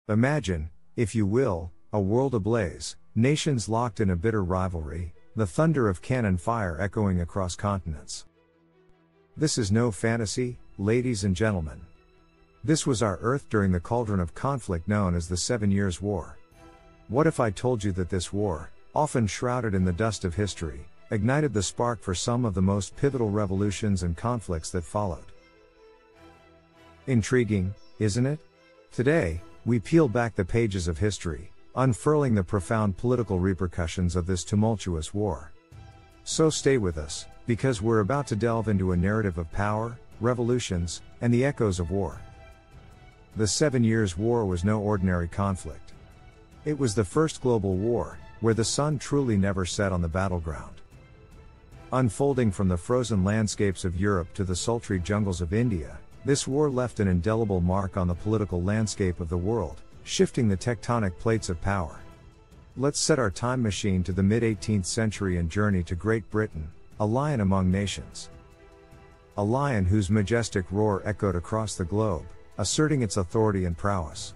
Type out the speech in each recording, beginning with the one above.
Imagine, if you will, a world ablaze, nations locked in a bitter rivalry, the thunder of cannon fire echoing across continents. This is no fantasy, ladies and gentlemen. This was our Earth during the cauldron of conflict known as the 7 Years' War. What if I told you that this war, often shrouded in the dust of history, ignited the spark for some of the most pivotal revolutions and conflicts that followed? Intriguing, isn't it? Today, we peel back the pages of history, unfurling the profound political repercussions of this tumultuous war. So stay with us, because we're about to delve into a narrative of power, revolutions, and the echoes of war. The 7 Years' War was no ordinary conflict. It was the first global war, where the sun truly never set on the battleground. Unfolding from the frozen landscapes of Europe to the sultry jungles of India, this war left an indelible mark on the political landscape of the world, shifting the tectonic plates of power. Let's set our time machine to the mid-18th century and journey to Great Britain, a lion among nations. A lion whose majestic roar echoed across the globe, asserting its authority and prowess.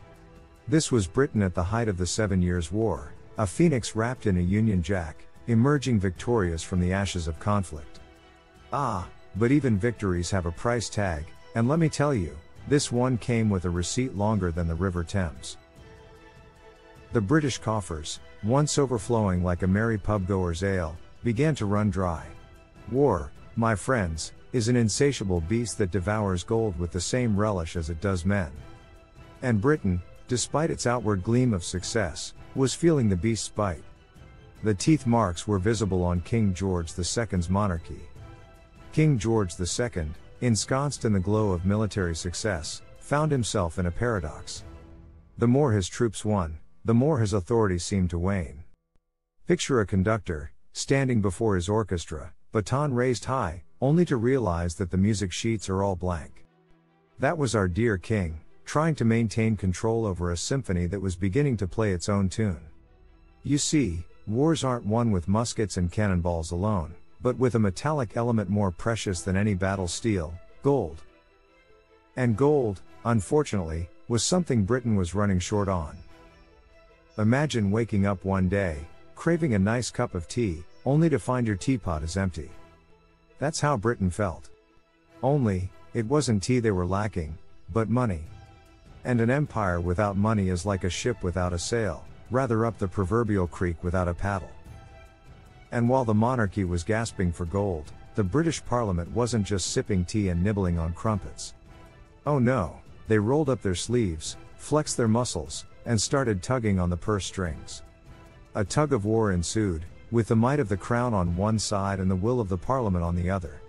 This was Britain at the height of the 7 Years' War, a phoenix wrapped in a Union Jack, emerging victorious from the ashes of conflict. But even victories have a price tag, and let me tell you, this one came with a receipt longer than the River Thames. The British coffers, once overflowing like a merry pub-goer's ale, began to run dry. War, my friends, is an insatiable beast that devours gold with the same relish as it does men. And Britain, despite its outward gleam of success, was feeling the beast's bite. The teeth marks were visible on King George II's monarchy. King George II, ensconced in the glow of military success, found himself in a paradox. The more his troops won, the more his authority seemed to wane. Picture a conductor, standing before his orchestra, baton raised high, only to realize that the music sheets are all blank. That was our dear king, trying to maintain control over a symphony that was beginning to play its own tune. You see, wars aren't won with muskets and cannonballs alone, but with a metallic element more precious than any battle steel, gold. And gold, unfortunately, was something Britain was running short on. Imagine waking up one day, craving a nice cup of tea, only to find your teapot is empty. That's how Britain felt. Only, it wasn't tea they were lacking, but money. And an empire without money is like a ship without a sail, rather up the proverbial creek without a paddle. And while the monarchy was gasping for gold, the British Parliament wasn't just sipping tea and nibbling on crumpets. Oh no, they rolled up their sleeves, flexed their muscles, and started tugging on the purse strings. A tug of war ensued, with the might of the crown on one side and the will of the Parliament on the other.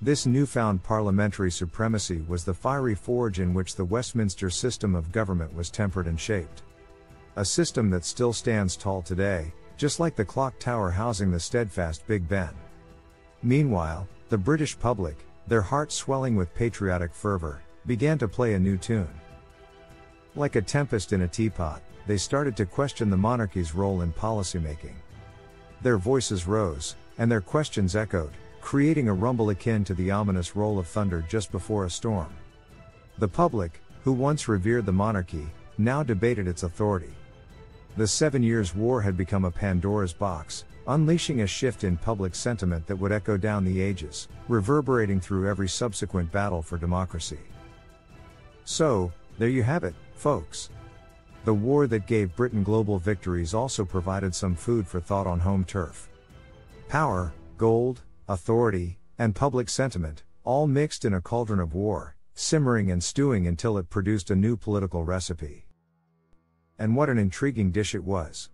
This newfound parliamentary supremacy was the fiery forge in which the Westminster system of government was tempered and shaped. A system that still stands tall today, just like the clock tower housing the steadfast Big Ben. Meanwhile, the British public, their hearts swelling with patriotic fervor, began to play a new tune. Like a tempest in a teapot, they started to question the monarchy's role in policymaking. Their voices rose, and their questions echoed, creating a rumble akin to the ominous roll of thunder just before a storm. The public, who once revered the monarchy, now debated its authority. The 7 Years' War had become a Pandora's box, unleashing a shift in public sentiment that would echo down the ages, reverberating through every subsequent battle for democracy. So, there you have it, folks. The war that gave Britain global victories also provided some food for thought on home turf. Power, gold, authority, and public sentiment, all mixed in a cauldron of war, simmering and stewing until it produced a new political recipe. And what an intriguing dish it was.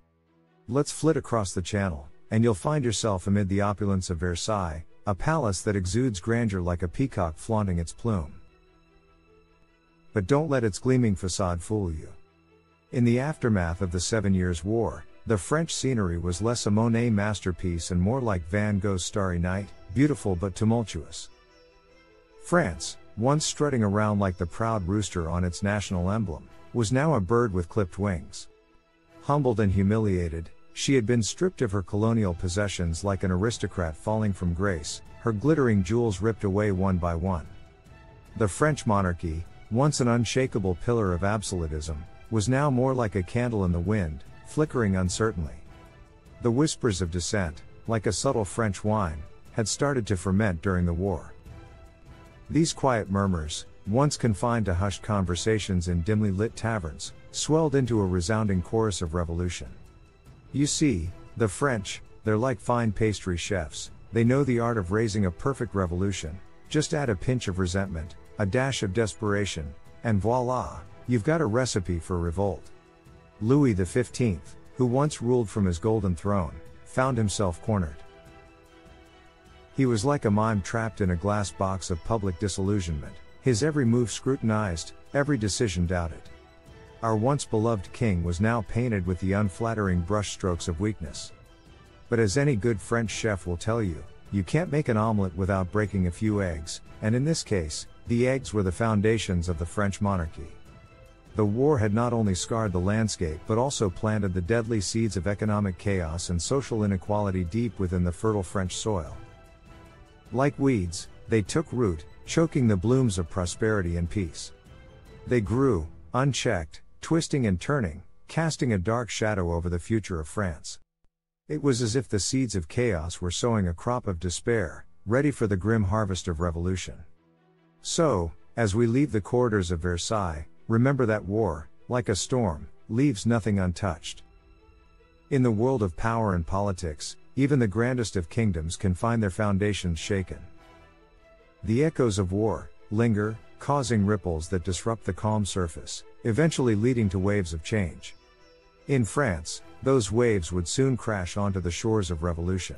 Let's flit across the channel, and you'll find yourself amid the opulence of Versailles, a palace that exudes grandeur like a peacock flaunting its plume. But don't let its gleaming facade fool you. In the aftermath of the 7 Years' War, the French scenery was less a Monet masterpiece and more like Van Gogh's Starry Night, beautiful but tumultuous. France, once strutting around like the proud rooster on its national emblem, was now a bird with clipped wings. Humbled and humiliated, she had been stripped of her colonial possessions like an aristocrat falling from grace, her glittering jewels ripped away one by one. The French monarchy, once an unshakable pillar of absolutism, was now more like a candle in the wind, flickering uncertainly. The whispers of dissent, like a subtle French wine, had started to ferment during the war. These quiet murmurs, once confined to hushed conversations in dimly lit taverns, swelled into a resounding chorus of revolution. You see, the French, they're like fine pastry chefs, they know the art of raising a perfect revolution. Just add a pinch of resentment, a dash of desperation, and voila, you've got a recipe for revolt. Louis XV, who once ruled from his golden throne, found himself cornered. He was like a mime trapped in a glass box of public disillusionment, his every move scrutinized, every decision doubted. Our once beloved king was now painted with the unflattering brushstrokes of weakness. But as any good French chef will tell you, you can't make an omelette without breaking a few eggs, and in this case, the eggs were the foundations of the French monarchy. The war had not only scarred the landscape but also planted the deadly seeds of economic chaos and social inequality deep within the fertile French soil. Like weeds, they took root, choking the blooms of prosperity and peace. They grew, unchecked, twisting and turning, casting a dark shadow over the future of France. It was as if the seeds of chaos were sowing a crop of despair, ready for the grim harvest of revolution. So, as we leave the corridors of Versailles, remember that war, like a storm, leaves nothing untouched. In the world of power and politics, even the grandest of kingdoms can find their foundations shaken. The echoes of war linger, causing ripples that disrupt the calm surface, eventually leading to waves of change. In France, those waves would soon crash onto the shores of revolution.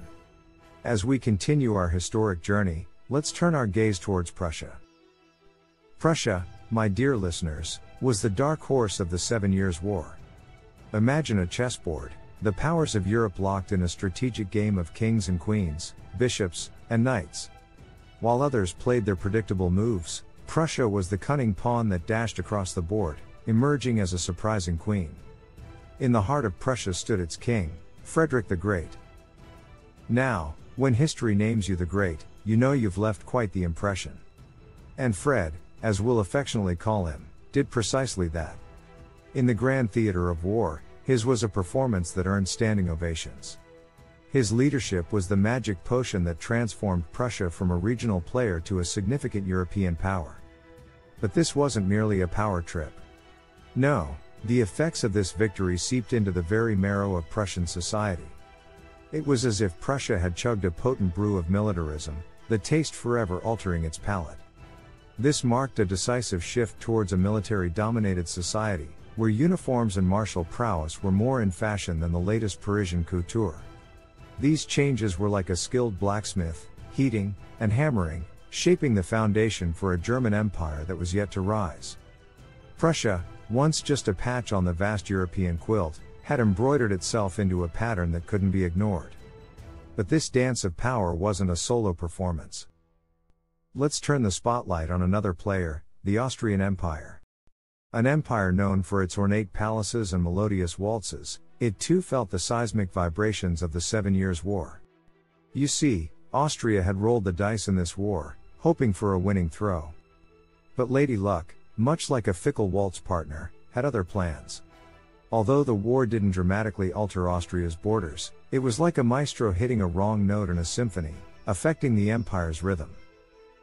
As we continue our historic journey, let's turn our gaze towards Prussia. Prussia, my dear listeners, was the dark horse of the 7 Years' War. Imagine a chessboard, the powers of Europe locked in a strategic game of kings and queens, bishops, and knights. While others played their predictable moves, Prussia was the cunning pawn that dashed across the board, emerging as a surprising queen. In the heart of Prussia stood its king, Frederick the Great. Now, when history names you the Great, you know you've left quite the impression. And Fred, as we'll affectionately call him, did precisely that. In the grand theater of war, his was a performance that earned standing ovations. His leadership was the magic potion that transformed Prussia from a regional player to a significant European power. But this wasn't merely a power trip. No, the effects of this victory seeped into the very marrow of Prussian society. It was as if Prussia had chugged a potent brew of militarism, the taste forever altering its palate. This marked a decisive shift towards a military-dominated society, where uniforms and martial prowess were more in fashion than the latest Parisian couture. These changes were like a skilled blacksmith, heating and hammering, shaping the foundation for a German empire that was yet to rise. Prussia, once just a patch on the vast European quilt, had embroidered itself into a pattern that couldn't be ignored. But this dance of power wasn't a solo performance. Let's turn the spotlight on another player, the Austrian Empire. An empire known for its ornate palaces and melodious waltzes, it too felt the seismic vibrations of the 7 Years' War. You see, Austria had rolled the dice in this war, hoping for a winning throw. But Lady Luck, much like a fickle waltz partner, had other plans. Although the war didn't dramatically alter Austria's borders, it was like a maestro hitting a wrong note in a symphony, affecting the empire's rhythm.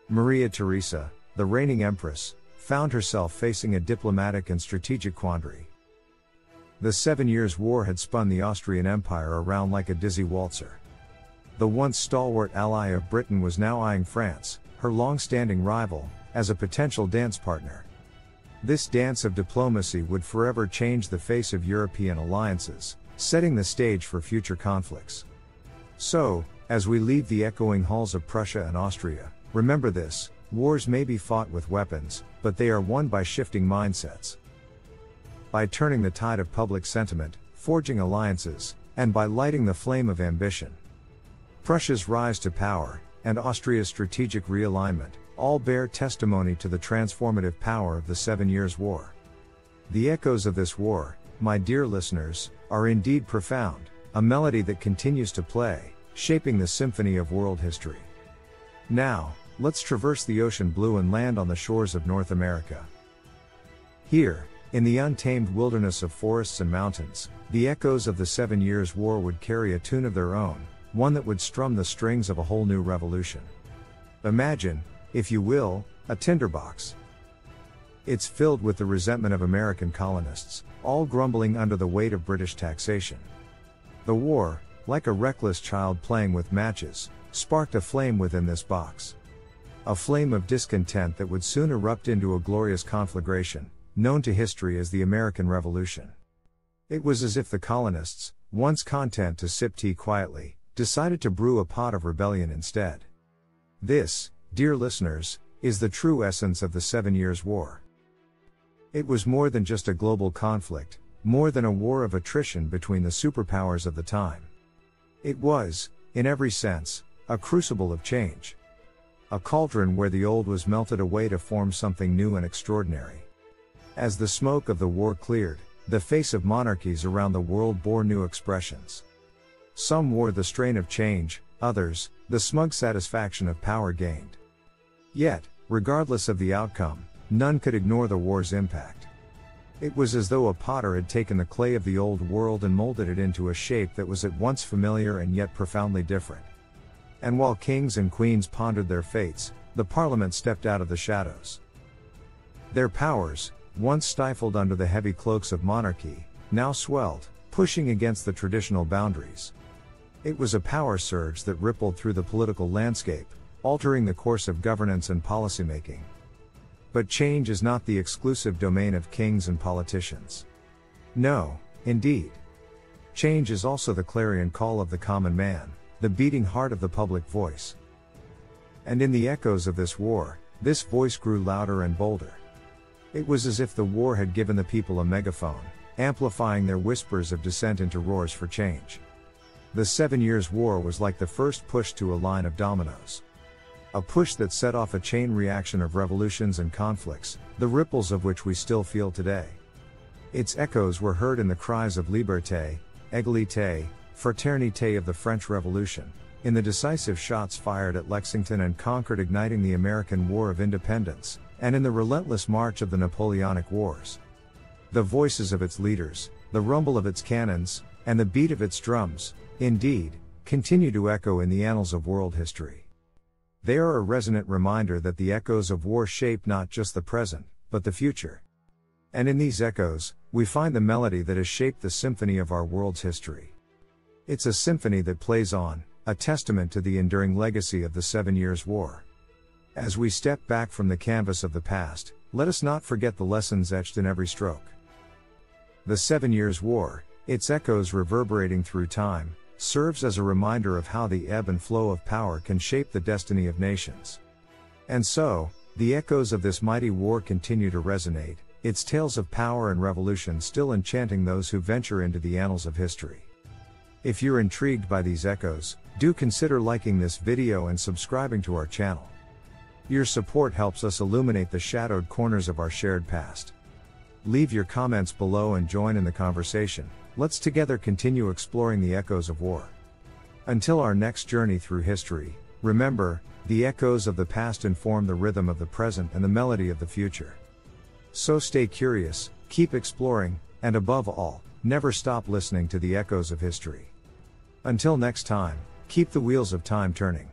Maria Theresa, the reigning empress, found herself facing a diplomatic and strategic quandary. The 7 Years' War had spun the Austrian Empire around like a dizzy waltzer. The once stalwart ally of Britain was now eyeing France, her long-standing rival, as a potential dance partner. This dance of diplomacy would forever change the face of European alliances, setting the stage for future conflicts. So, as we leave the echoing halls of Prussia and Austria, remember this: wars may be fought with weapons, but they are won by shifting mindsets. By turning the tide of public sentiment, forging alliances, and by lighting the flame of ambition. Prussia's rise to power, and Austria's strategic realignment, all bear testimony to the transformative power of the 7 Years' War. The echoes of this war, my dear listeners, are indeed profound, a melody that continues to play, shaping the symphony of world history. Now, let's traverse the ocean blue and land on the shores of North America. Here, In the untamed wilderness of forests and mountains, the echoes of the 7 Years' War would carry a tune of their own, one that would strum the strings of a whole new revolution. Imagine, if you will, a tinderbox. It's filled with the resentment of American colonists, all grumbling under the weight of British taxation. The war, like a reckless child playing with matches, sparked a flame within this box. A flame of discontent that would soon erupt into a glorious conflagration, known to history as the American Revolution. It was as if the colonists, once content to sip tea quietly, decided to brew a pot of rebellion instead. This, dear listeners, is the true essence of the 7 Years' War. It was more than just a global conflict, more than a war of attrition between the superpowers of the time. It was, in every sense, a crucible of change. A cauldron where the old was melted away to form something new and extraordinary. As the smoke of the war cleared, the face of monarchies around the world bore new expressions. Some wore the strain of change, others, the smug satisfaction of power gained. Yet, regardless of the outcome, none could ignore the war's impact. It was as though a potter had taken the clay of the old world and molded it into a shape that was at once familiar and yet profoundly different. And while kings and queens pondered their fates, the parliament stepped out of the shadows. Their powers, once stifled under the heavy cloaks of monarchy, now swelled, pushing against the traditional boundaries. It was a power surge that rippled through the political landscape, altering the course of governance and policymaking. But change is not the exclusive domain of kings and politicians. No, indeed. Change is also the clarion call of the common man, the beating heart of the public voice. And in the echoes of this war, this voice grew louder and bolder. It was as if the war had given the people a megaphone, amplifying their whispers of dissent into roars for change. The 7 Years' War was like the first push to a line of dominoes. A push that set off a chain reaction of revolutions and conflicts, the ripples of which we still feel today. Its echoes were heard in the cries of liberté, égalité, fraternité of the French Revolution, in the decisive shots fired at Lexington and Concord igniting the American War of Independence, and in the relentless march of the Napoleonic Wars. The voices of its leaders, the rumble of its cannons, and the beat of its drums, indeed, continue to echo in the annals of world history. They are a resonant reminder that the echoes of war shape not just the present, but the future. And in these echoes, we find the melody that has shaped the symphony of our world's history. It's a symphony that plays on, a testament to the enduring legacy of the 7 Years' War. As we step back from the canvas of the past, let us not forget the lessons etched in every stroke. The 7 Years' War, its echoes reverberating through time, serves as a reminder of how the ebb and flow of power can shape the destiny of nations. And so, the echoes of this mighty war continue to resonate, its tales of power and revolution still enchanting those who venture into the annals of history. If you're intrigued by these echoes, do consider liking this video and subscribing to our channel. Your support helps us illuminate the shadowed corners of our shared past. Leave your comments below and join in the conversation. Let's together continue exploring the echoes of war. Until our next journey through history, remember, the echoes of the past inform the rhythm of the present and the melody of the future. So stay curious, keep exploring, and above all, never stop listening to the echoes of history. Until next time, keep the wheels of time turning.